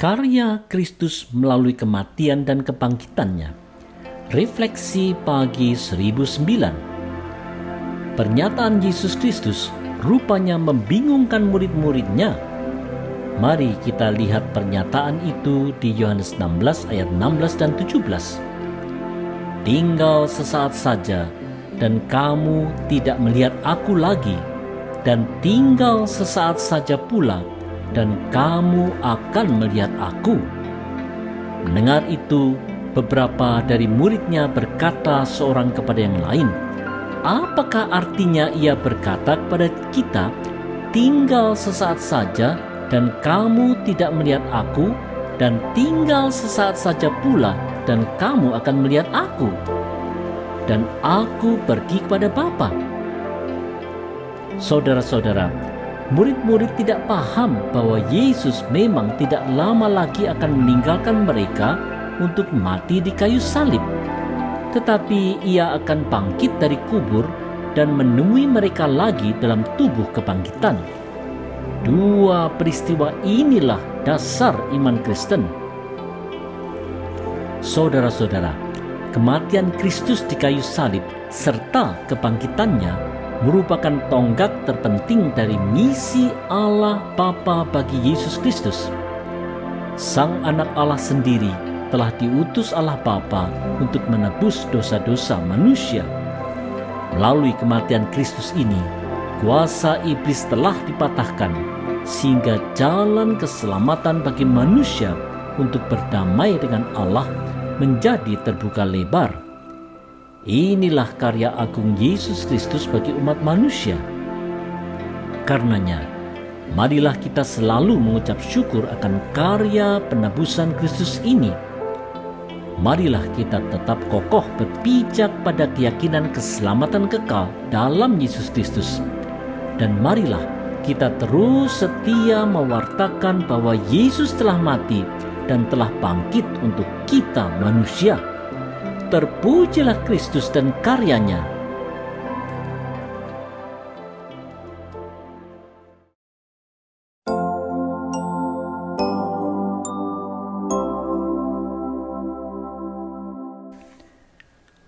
Karya Kristus melalui kematian dan kebangkitannya. Refleksi pagi 1009. Pernyataan Yesus Kristus rupanya membingungkan murid-muridnya. Mari kita lihat pernyataan itu di Yohanes 16 ayat 16 dan 17. Tinggal sesaat saja dan kamu tidak melihat aku lagi, dan tinggal sesaat saja pula dan kamu akan melihat aku. Mendengar itu, beberapa dari muridnya berkata seorang kepada yang lain, apakah artinya ia berkata kepada kita, tinggal sesaat saja dan kamu tidak melihat aku, dan tinggal sesaat saja pula dan kamu akan melihat aku, dan aku pergi kepada Bapa? Saudara-saudara, murid-murid tidak paham bahwa Yesus memang tidak lama lagi akan meninggalkan mereka untuk mati di kayu salib. Tetapi ia akan bangkit dari kubur dan menemui mereka lagi dalam tubuh kebangkitan. Dua peristiwa inilah dasar iman Kristen. Saudara-saudara, kematian Kristus di kayu salib serta kebangkitannya merupakan tonggak terpenting dari misi Allah Bapa bagi Yesus Kristus. Sang Anak Allah sendiri telah diutus Allah Bapa untuk menebus dosa-dosa manusia. Melalui kematian Kristus ini, kuasa iblis telah dipatahkan, sehingga jalan keselamatan bagi manusia untuk berdamai dengan Allah menjadi terbuka lebar. Inilah karya agung Yesus Kristus bagi umat manusia. Karenanya, marilah kita selalu mengucap syukur akan karya penebusan Kristus ini. Marilah kita tetap kokoh berpijak pada keyakinan keselamatan kekal dalam Yesus Kristus. Dan marilah kita terus setia mewartakan bahwa Yesus telah mati dan telah bangkit untuk kita manusia. Terpujilah Kristus dan karyanya.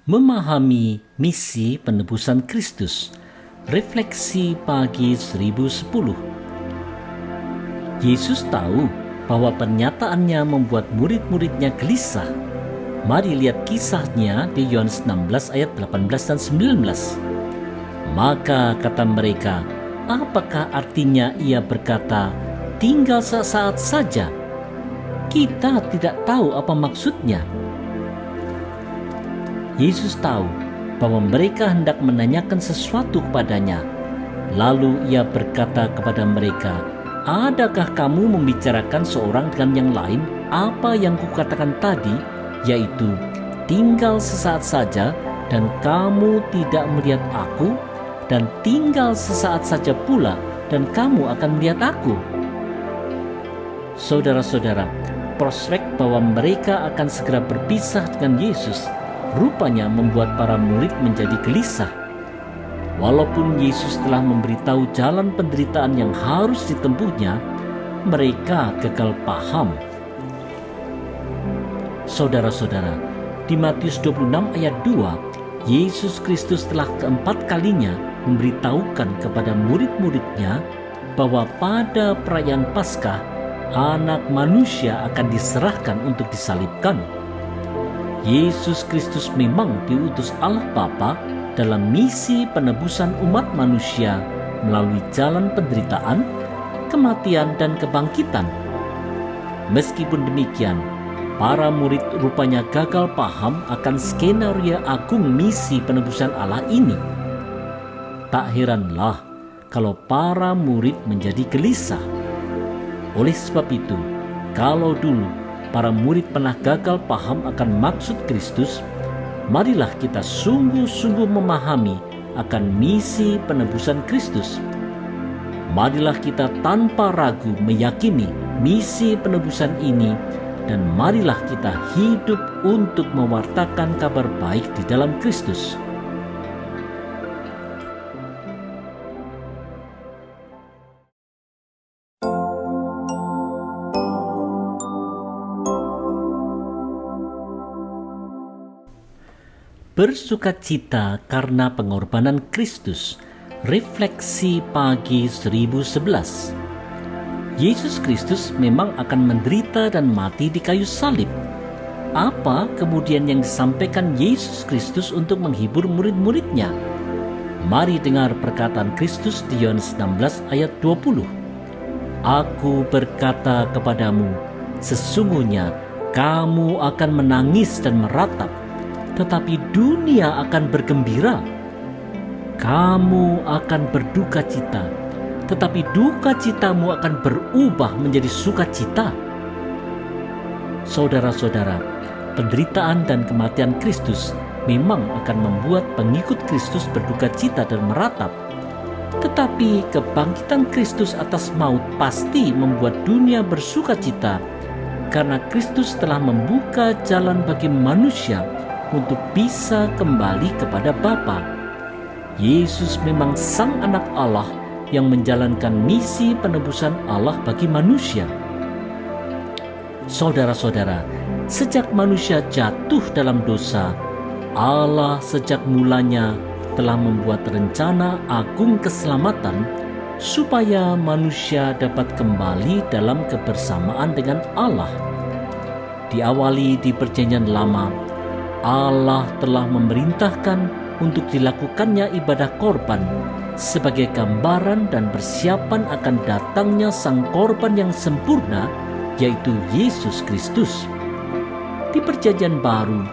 Memahami misi penebusan Kristus. Refleksi pagi 1010. Yesus tahu bahwa pernyataannya membuat murid-muridnya gelisah. Mari lihat kisahnya di Yohanes 16 ayat 18 dan 19. Maka kata mereka, apakah artinya ia berkata, tinggal sesaat saja? Kita tidak tahu apa maksudnya. Yesus tahu bahwa mereka hendak menanyakan sesuatu kepadanya. Lalu ia berkata kepada mereka, adakah kamu membicarakan seorang dengan yang lain apa yang kukatakan tadi, yaitu tinggal sesaat saja dan kamu tidak melihat aku, dan tinggal sesaat saja pula dan kamu akan melihat aku? Saudara-saudara, prospek bahwa mereka akan segera berpisah dengan Yesus rupanya membuat para murid menjadi gelisah. Walaupun Yesus telah memberitahu jalan penderitaan yang harus ditempuhnya, mereka gagal paham. Saudara-saudara, di Matius 26 ayat 2, Yesus Kristus telah keempat kalinya memberitahukan kepada murid-muridnya bahwa pada perayaan Paskah, Anak Manusia akan diserahkan untuk disalibkan. Yesus Kristus memang diutus Allah Bapa dalam misi penebusan umat manusia melalui jalan penderitaan, kematian, dan kebangkitan. Meskipun demikian, para murid rupanya gagal paham akan skenario agung misi penebusan Allah ini. Tak heranlah kalau para murid menjadi gelisah. Oleh sebab itu, kalau dulu para murid pernah gagal paham akan maksud Kristus, marilah kita sungguh-sungguh memahami akan misi penebusan Kristus. Marilah kita tanpa ragu meyakini misi penebusan ini, dan marilah kita hidup untuk mewartakan kabar baik di dalam Kristus. Bersukacita karena pengorbanan Kristus. Refleksi pagi 1011. Yesus Kristus memang akan menderita dan mati di kayu salib. Apa kemudian yang disampaikan Yesus Kristus untuk menghibur murid-muridnya? Mari dengar perkataan Kristus di Yohanes 16 ayat 20. Aku berkata kepadamu, sesungguhnya kamu akan menangis dan meratap, tetapi dunia akan bergembira. Kamu akan berduka cita, tetapi duka citamu akan berubah menjadi sukacita. Saudara-saudara, penderitaan dan kematian Kristus memang akan membuat pengikut Kristus berduka cita dan meratap. Tetapi kebangkitan Kristus atas maut pasti membuat dunia bersuka cita, karena Kristus telah membuka jalan bagi manusia untuk bisa kembali kepada Bapa. Yesus memang Sang Anak Allah yang menjalankan misi penebusan Allah bagi manusia. Saudara-saudara, sejak manusia jatuh dalam dosa, Allah sejak mulanya telah membuat rencana agung keselamatan supaya manusia dapat kembali dalam kebersamaan dengan Allah. Diawali di Perjanjian Lama, Allah telah memerintahkan untuk dilakukannya ibadah korban sebagai gambaran dan persiapan akan datangnya Sang Korban yang sempurna, yaitu Yesus Kristus. Di Perjanjian Baru,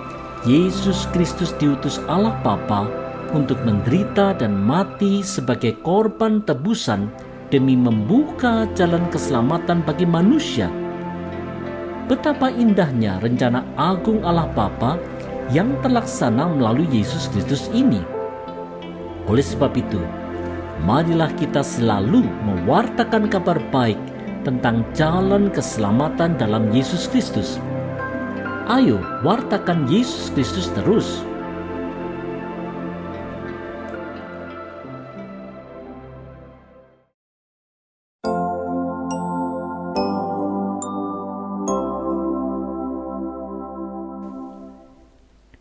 Yesus Kristus diutus Allah Bapa untuk menderita dan mati sebagai korban tebusan demi membuka jalan keselamatan bagi manusia. Betapa indahnya rencana agung Allah Bapa yang terlaksana melalui Yesus Kristus ini. Oleh sebab itu, marilah kita selalu mewartakan kabar baik tentang jalan keselamatan dalam Yesus Kristus. Ayo, wartakan Yesus Kristus terus.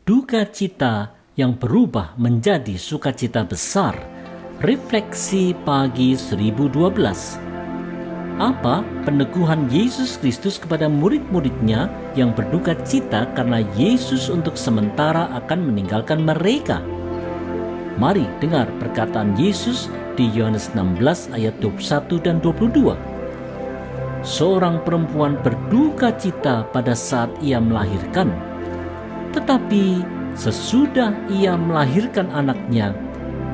Duka cita yang berubah menjadi sukacita besar. Refleksi pagi 1012. Apa peneguhan Yesus Kristus kepada murid-muridnya yang berduka cita karena Yesus untuk sementara akan meninggalkan mereka? Mari dengar perkataan Yesus di Yohanes 16 ayat 21 dan 22. Seorang perempuan berduka cita pada saat ia melahirkan, tetapi sesudah ia melahirkan anaknya,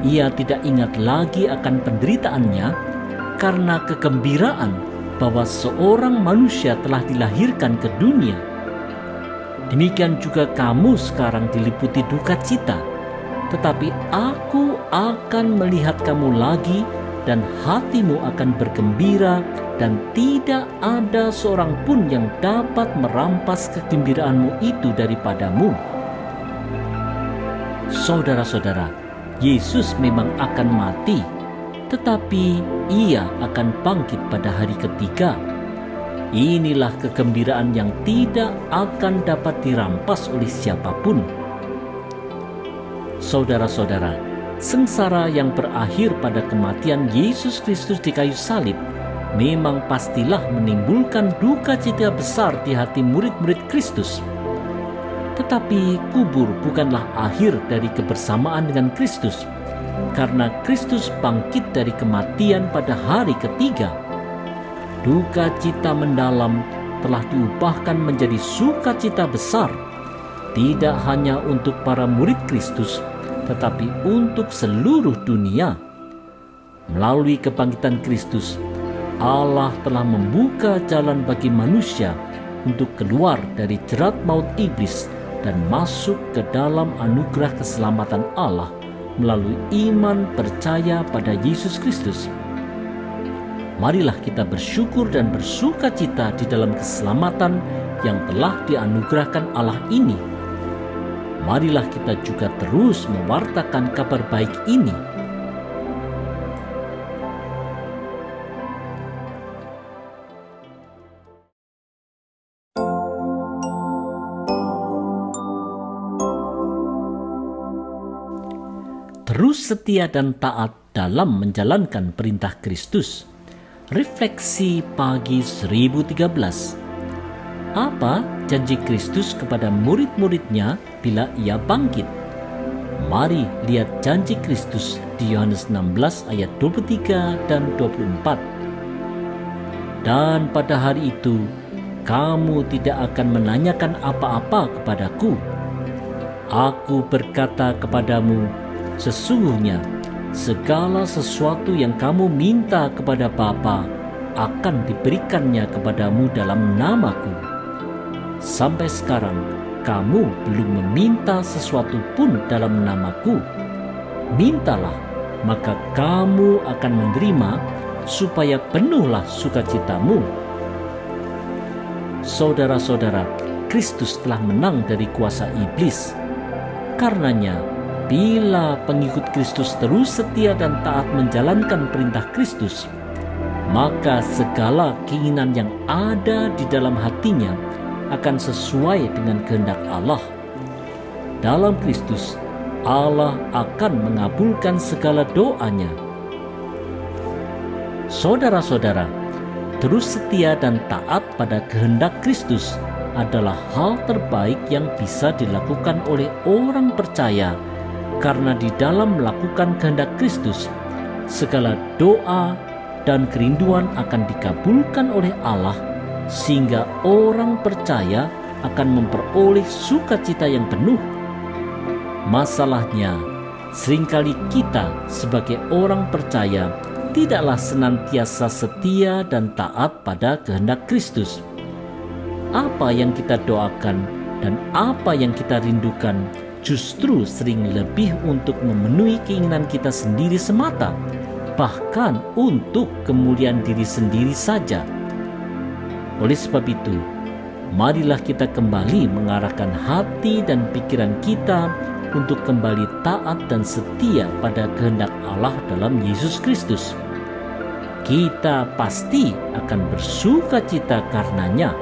ia tidak ingat lagi akan penderitaannya karena kegembiraan bahwa seorang manusia telah dilahirkan ke dunia. Demikian juga kamu sekarang diliputi duka cita, tetapi aku akan melihat kamu lagi dan hatimu akan bergembira, dan tidak ada seorang pun yang dapat merampas kegembiraanmu itu daripadamu. Saudara-saudara, Yesus memang akan mati, tetapi ia akan bangkit pada hari ketiga. Inilah kegembiraan yang tidak akan dapat dirampas oleh siapapun. Saudara-saudara, sengsara yang berakhir pada kematian Yesus Kristus di kayu salib memang pastilah menimbulkan duka cita besar di hati murid-murid Kristus. Tetapi kubur bukanlah akhir dari kebersamaan dengan Kristus, karena Kristus bangkit dari kematian pada hari ketiga. Duka cita mendalam telah diubahkan menjadi sukacita besar, tidak hanya untuk para murid Kristus, tetapi untuk seluruh dunia. Melalui kebangkitan Kristus, Allah telah membuka jalan bagi manusia untuk keluar dari jerat maut iblis dan masuk ke dalam anugerah keselamatan Allah melalui iman percaya pada Yesus Kristus. Marilah kita bersyukur dan bersuka cita di dalam keselamatan yang telah dianugerahkan Allah ini. Marilah kita juga terus mewartakan kabar baik ini. terus setia dan taat dalam menjalankan perintah Kristus. Refleksi pagi 1013. Apa janji Kristus kepada murid-muridnya bila ia bangkit? Mari lihat janji Kristus di Yohanes 16 ayat 23 dan 24. Dan pada hari itu, kamu tidak akan menanyakan apa-apa kepadaku. Aku berkata kepadamu, sesungguhnya segala sesuatu yang kamu minta kepada Bapa akan diberikannya kepadamu dalam namaku. Sampai sekarang, kamu belum meminta sesuatu pun dalam namaku. Mintalah, maka kamu akan menerima, supaya penuhlah sukacitamu. Saudara-saudara, Kristus telah menang dari kuasa iblis. Karenanya, bila pengikut Kristus terus setia dan taat menjalankan perintah Kristus, maka segala keinginan yang ada di dalam hatinya akan sesuai dengan kehendak Allah. Dalam Kristus, Allah akan mengabulkan segala doanya. Saudara-saudara, terus setia dan taat pada kehendak Kristus adalah hal terbaik yang bisa dilakukan oleh orang percaya, karena di dalam melakukan kehendak Kristus, segala doa dan kerinduan akan dikabulkan oleh Allah, sehingga orang percaya akan memperoleh sukacita yang penuh. Masalahnya, seringkali kita sebagai orang percaya tidaklah senantiasa setia dan taat pada kehendak Kristus. Apa yang kita doakan dan apa yang kita rindukan justru sering lebih untuk memenuhi keinginan kita sendiri semata, bahkan untuk kemuliaan diri sendiri saja. Oleh sebab itu, marilah kita kembali mengarahkan hati dan pikiran kita untuk kembali taat dan setia pada kehendak Allah dalam Yesus Kristus. Kita pasti akan bersuka cita karenanya.